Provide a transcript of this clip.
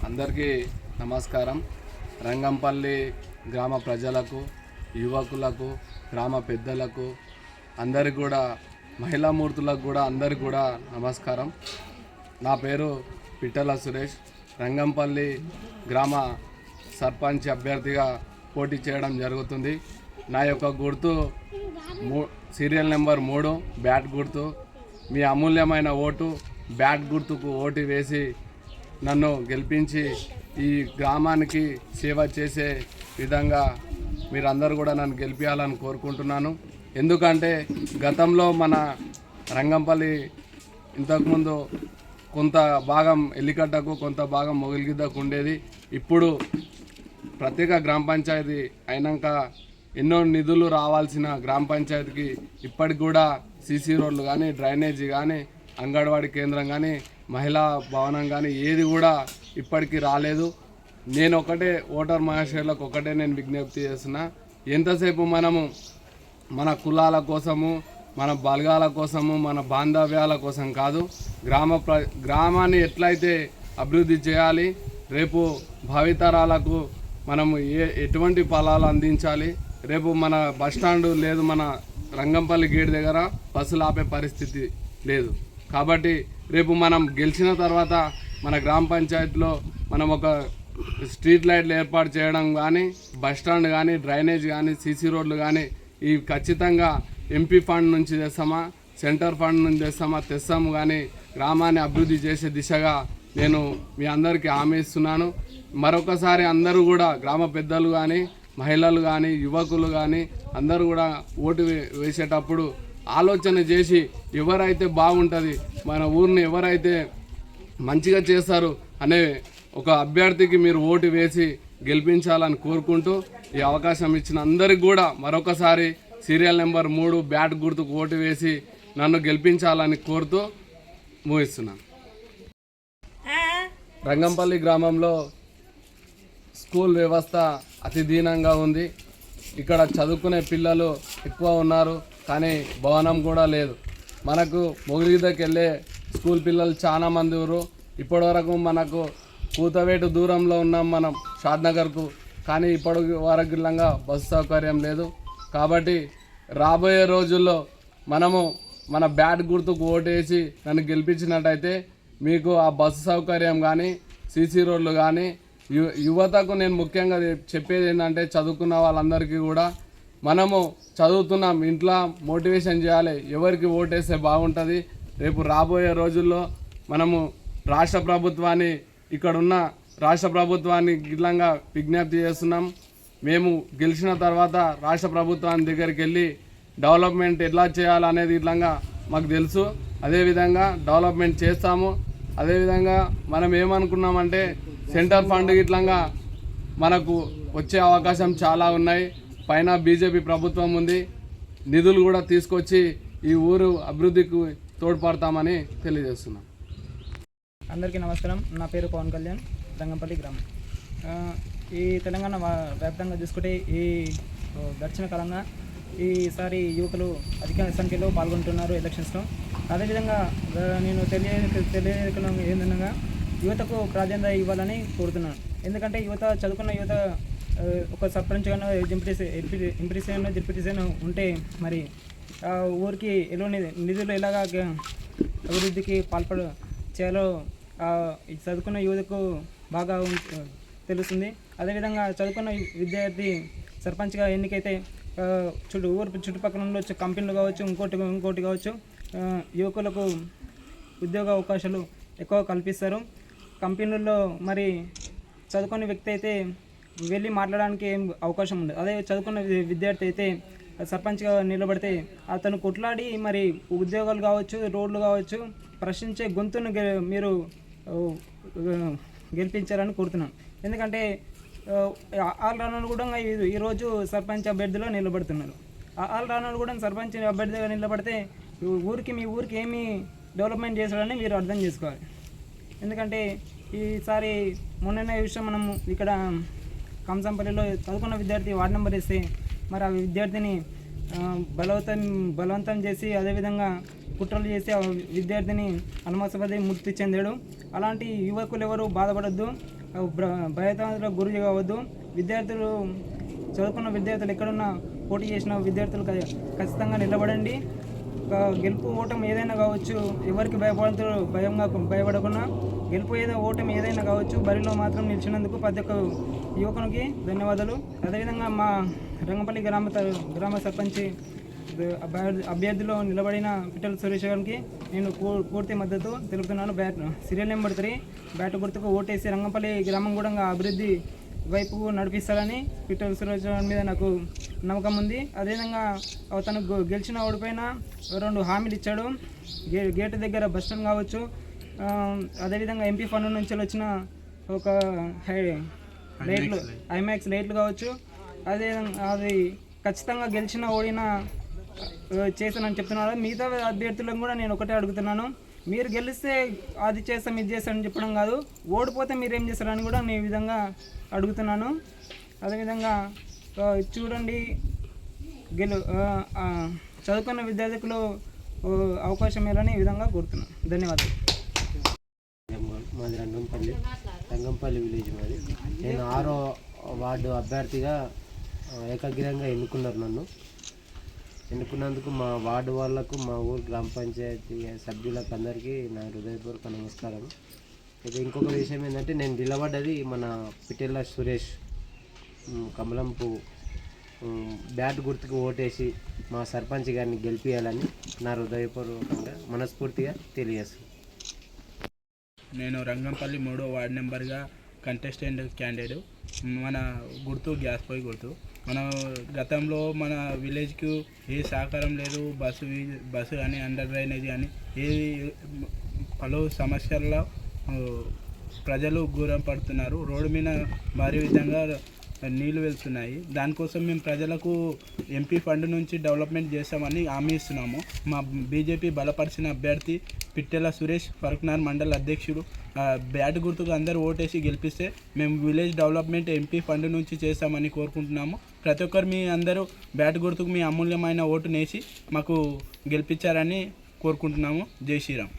అందరికీ నమస్కారం. రంగంపల్లి గ్రామ ప్రజలకు, యువకులకు, గ్రామ పెద్దలకు, అందరికి కూడా, మహిళామూర్తులకు కూడా అందరికి కూడా నమస్కారం. నా పేరు పిట్టల సురేష్. రంగంపల్లి గ్రామ సర్పంచ్ అభ్యర్థిగా పోటీ చేయడం జరుగుతుంది. నా యొక్క గుర్తు సీరియల్ నెంబర్ 3 బ్యాట్ గుర్తు. మీ అమూల్యమైన ఓటు బ్యాట్ గుర్తుకు ఓటు వేసి నన్ను గెలిపించి ఈ గ్రామానికి సేవ చేసే విధంగా మీరందరూ కూడా నన్ను గెలిపించాలని కోరుకుంటున్నాను. ఎందుకంటే గతంలో మన రంగంపల్లి ఇంతకుముందు కొంత భాగం ఎల్లికట్టకు, కొంత భాగం మొగిలిగిద్దకు ఉండేది. ఇప్పుడు ప్రత్యేక గ్రామ పంచాయతీ అయినాక ఎన్నో నిధులు రావాల్సిన గ్రామ పంచాయతీకి ఇప్పటికి కూడా సీసీ రోడ్లు కానీ, డ్రైనేజీ కానీ, అంగన్వాడీ కేంద్రం కానీ, మహిళా భవనం కానీ ఏది కూడా ఇప్పటికీ రాలేదు. నేను ఒకటే ఓటర్ మహాశయులకు ఒకటే నేను విజ్ఞప్తి చేస్తున్నా, ఎంతసేపు మనము మన కులాల కోసము, మన బలగాల కోసము, మన బాంధవ్యాల కోసం కాదు, గ్రామాన్ని ఎట్లయితే అభివృద్ధి చేయాలి, రేపు భావితరాలకు మనము ఎటువంటి ఫలాలు అందించాలి. రేపు మన బస్టాండు లేదు, మన రంగంపల్లి గేట్ దగ్గర బస్సులు ఆపే పరిస్థితి లేదు. కాబట్టి రేపు మనం గెలిచిన తర్వాత మన గ్రామ పంచాయతీలో మనం ఒక స్ట్రీట్ లైట్లు ఏర్పాటు చేయడం కానీ, బస్టాండ్ కానీ, డ్రైనేజ్ కానీ, సీసీ రోడ్లు కానీ ఇవి ఖచ్చితంగా ఎంపీ ఫండ్ నుంచి తెస్తామా, సెంటర్ ఫండ్ నుంచి తెస్తాము కానీ గ్రామాన్ని అభివృద్ధి చేసే దిశగా నేను మీ అందరికీ హామీ ఇస్తున్నాను. మరొకసారి అందరూ కూడా గ్రామ పెద్దలు కానీ, మహిళలు కానీ, యువకులు కానీ అందరూ కూడా ఓటు వేసేటప్పుడు ఆలోచన చేసి ఎవరైతే బాగుంటుంది, మన ఊరిని ఎవరైతే మంచిగా చేస్తారు అనే ఒక అభ్యర్థికి మీరు ఓటు వేసి గెలిపించాలని కోరుకుంటూ ఈ అవకాశం ఇచ్చిన అందరికి కూడా మరొకసారి సీరియల్ నెంబర్ 3 బ్యాట్ గుర్తుకు ఓటు వేసి నన్ను గెలిపించాలని కోరుతూ ముగిస్తున్నాను. రంగంపల్లి గ్రామంలో స్కూల్ వ్యవస్థ అతి దీనంగా ఉంది. ఇక్కడ చదువుకునే పిల్లలు ఎక్కువ ఉన్నారు, కానీ భవనం కూడా లేదు. మనకు మొగిలిగిద్దకు వెళ్ళే స్కూల్ పిల్లలు చాలా మంది ఉన్నారు. ఇప్పటివరకు మనకు కూతవేటు దూరంలో ఉన్నాం మనం షాద్నగర్కు, కానీ ఇప్పటి వరకు ఇలాగా బస్సు సౌకర్యం లేదు. కాబట్టి రాబోయే రోజుల్లో మనము మన బ్యాట్ గుర్తుకు ఓటేసి నన్ను గెలిపించినట్టయితే మీకు ఆ బస్సు సౌకర్యం కానీ, సీసీ రోడ్లు కానీ, యువతకు నేను ముఖ్యంగా చెప్పేది ఏంటంటే, చదువుకున్న వాళ్ళందరికీ కూడా మనము చదువుతున్నాం, ఇంట్లో మోటివేషన్ చేయాలి, ఎవరికి ఓటేస్తే బాగుంటుంది. రేపు రాబోయే రోజుల్లో మనము రాష్ట్ర ప్రభుత్వాన్ని, ఇక్కడున్న రాష్ట్ర ప్రభుత్వాన్ని గిట్లంగా విజ్ఞప్తి చేస్తున్నాం. మేము గెలిచిన తర్వాత రాష్ట్ర ప్రభుత్వాన్ని దగ్గరికి వెళ్ళి డెవలప్మెంట్ ఎట్లా చేయాలనేది ఇట్లంగా మాకు తెలుసు. అదేవిధంగా డెవలప్మెంట్ చేస్తాము. అదేవిధంగా మనం ఏమనుకున్నామంటే, సెంటర్ ఫండ్ ఇట్లంగా మనకు వచ్చే అవకాశం చాలా ఉన్నాయి. పైన బీజేపీ ప్రభుత్వం ఉంది, నిధులు కూడా తీసుకొచ్చి ఈ ఊరు అభివృద్ధికి తోడ్పడతామని తెలియజేస్తున్నాం. అందరికీ నమస్కారం. నా పేరు పవన్ కళ్యాణ్, రంగంపల్లి గ్రామం. ఈ తెలంగాణ వ్యాప్తంగా చూసుకుంటే ఈ గడిచిన కాలంగా ఈసారి యువకులు అధిక సంఖ్యలో పాల్గొంటున్నారు ఎలక్షన్స్లో. అదేవిధంగా నేను తెలియజేయడం ఏంటనగా యువతకు ప్రాధాన్యత ఇవ్వాలని కోరుతున్నాను. ఎందుకంటే చదువుకున్న యువత ఒక సర్పంచ్ గానో ఎంపీసీనో జెడ్పీటీసీనో ఉంటే మరి ఆ ఊరికి నిధులు ఎలాగా అభివృద్ధికి చేయాలో చదువుకున్న యువతకు బాగా తెలుస్తుంది. అదేవిధంగా చదువుకున్న విద్యార్థి సర్పంచ్గా ఎన్నికైతే ఊరు చుట్టుపక్కల ఉండొచ్చు, కంపెనీలు కావచ్చు, ఇంకోటి కావచ్చు, యువకులకు ఉద్యోగ అవకాశాలు ఎక్కువ కల్పిస్తారు. కంపెనీల్లో మరి చదువుకున్న వ్యక్తి అయితే వెళ్ళి మాట్లాడడానికి ఏం అవకాశం ఉండదు. అదే చదువుకున్న విద్యార్థి అయితే సర్పంచ్గా నిలబడితే అతను కొట్లాడి మరి ఉద్యోగాలు కావచ్చు, రోడ్లు కావచ్చు, ప్రశ్నించే గొంతును మీరు గెలిపించాలని కోరుతున్నాను. ఎందుకంటే ఆల్రౌండర్ కూడా ఈరోజు సర్పంచ్ అభ్యర్థిలో నిలబడుతున్నారు. ఆల్రౌండర్ కూడా సర్పంచ్ అభ్యర్థిగా నిలబడితే మీ ఊరికి ఏమి డెవలప్మెంట్ చేశాడని మీరు అర్థం చేసుకోవాలి. ఎందుకంటే ఈసారి మొన్న విషయం మనం ఇక్కడ కంసంపల్లిలో చదువుకున్న విద్యార్థి వార్డు నెంబర్ ఇస్తే మరి ఆ విద్యార్థిని బలవంతం చేసి అదేవిధంగా కుట్రలు చేసి ఆ విద్యార్థిని అనుమాసపది మృతి చెందాడు. అలాంటి యువకులు ఎవరు బాధపడద్దు. భయతాలకు గురి కావద్దు. విద్యార్థులు చదువుకున్న విద్యార్థులు ఎక్కడున్నా పోటీ చేసిన విద్యార్థులు ఖచ్చితంగా నిలబడండి. గెలుపు ఓటమి ఏదైనా కావచ్చు, ఎవరికి భయపడకుండా గెలుపు ఓటమి ఏదైనా కావచ్చు, బరిలో మాత్రం నిలిచినందుకు ప్రతి ఒక్క యువకునికి ధన్యవాదాలు. అదేవిధంగా మా రంగంపల్లి గ్రామ సర్పంచ్ అభ్యర్థిలో నిలబడిన పిట్టల సురేష్ గారికి నేను పూర్తి మద్దతు తెలుపుతున్నాను. సీరియల్ నెంబర్ 3 బ్యాట్ గుర్తుకు ఓటేసి రంగంపల్లి గ్రామం కూడా అభివృద్ధి వైపు నడిపిస్తారని పిట్టల సురేష్ గారి మీద నాకు నమ్మకం ఉంది. అదేవిధంగా తను గెలిచిన ఓడిపోయిన 2 హామీలు ఇచ్చాడు. గేటు దగ్గర బస్ స్టాండ్ కావచ్చు, అదేవిధంగా ఎంపీ ఫండ్ నుంచి వచ్చిన ఒక లైట్లు ఐమాక్స్ లైట్లు కావచ్చు, అది ఖచ్చితంగా గెలిచిన ఓడిన చేశానని చెప్తున్నాను. మిగతా అభ్యర్థులను కూడా నేను ఒకటే అడుగుతున్నాను, మీరు గెలిస్తే అది చేస్తాం ఇది చేస్తామని చెప్పడం కాదు, ఓడిపోతే మీరు ఏం చేస్తారని కూడా నేను ఈ విధంగా అడుగుతున్నాను. అదేవిధంగా చూడండి, చదువుకున్న విద్యార్థులు అవకాశం ఇవ్వాలని ఈ విధంగా కోరుతున్నాను. ధన్యవాదాలు. మాది రంగంపల్లి విలేజ్ మాది. నేను 6వ వార్డు అభ్యర్థిగా ఏకగ్రీవంగా ఎన్నుకున్నారు. నన్ను ఎన్నుకున్నందుకు మా వార్డు వాళ్ళకు, మా ఊరు గ్రామ పంచాయతీ సభ్యులకు అందరికీ నా హృదయపూర్వక నమస్కారం. అయితే ఇంకొక విషయం ఏంటంటే, నేను నిలబడ్డది మన పిట్టెల సురేష్ కమలంపు బ్యాట్ గుర్తుకు ఓటేసి మా సర్పంచ్ గారిని గెలిపించాలని నా హృదయపూర్వకంగా మనస్ఫూర్తిగా తెలియజేస్తాను. నేను రంగంపల్లి 3వ వార్డు నెంబర్గా కంటెస్టెంట్ క్యాండిడేట్. మన గుర్తు గ్యాస్ పొయ్యి గుర్తు. మన గతంలో మన విలేజ్కి ఏ సహకారం లేదు. బస్సు కానీ, అండర్ డ్రైనేజ్ కానీ, ఏది పలు సమస్యల్లో ప్రజలు దూరం పడుతున్నారు. రోడ్డు మీద భారీ విధంగా నీళ్లు వెళ్తున్నాయి. దానికోసం మేము ప్రజలకు ఎంపీ ఫండ్ నుంచి డెవలప్మెంట్ చేస్తామని హామీ ఇస్తున్నాము. మా బీజేపీ బలపరిచిన అభ్యర్థి పిట్టెల సురేష్ ఫరూక్నగర్ మండల అధ్యక్షుడు. బ్యాట్ గుర్తుకు అందరూ ఓటేసి గెలిపిస్తే మేము విలేజ్ డెవలప్మెంట్ ఎంపీ ఫండ్ నుంచి చేస్తామని కోరుకుంటున్నాము. ప్రతి ఒక్కరు మీ అందరూ బ్యాట్ గుర్తుకు మీ అమూల్యమైన ఓటు నేసి మాకు గెలిపించారని కోరుకుంటున్నాము. జై శ్రీరామ్.